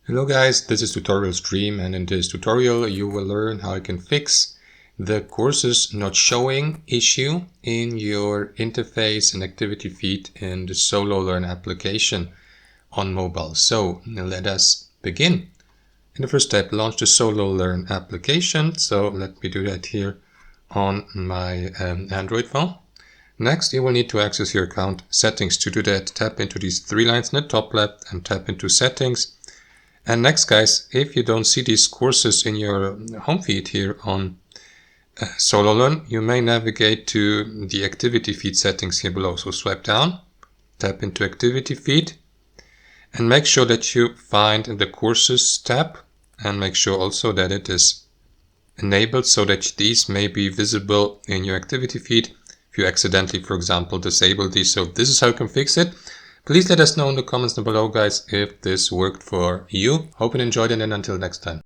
Hello guys, this is tutorial stream, and in this tutorial you will learn how you can fix the courses not showing issue in your interface and activity feed in the SoloLearn application on mobile. So let us begin. In the first step, launch the SoloLearn application. So let me do that here on my Android phone. Next, you will need to access your account settings. To do that, tap into these three lines in the top left and tap into settings. And next guys, if you don't see these courses in your home feed here on SoloLearn, you may navigate to the activity feed settings here below. So swipe down, tap into activity feed, and make sure that you find the courses tab, and make sure also that it is enabled so that these may be visible in your activity feed if you accidentally, for example, disable these. So this is how you can fix it. Please let us know in the comments down below, guys, if this worked for you. Hope you enjoyed it, and until next time.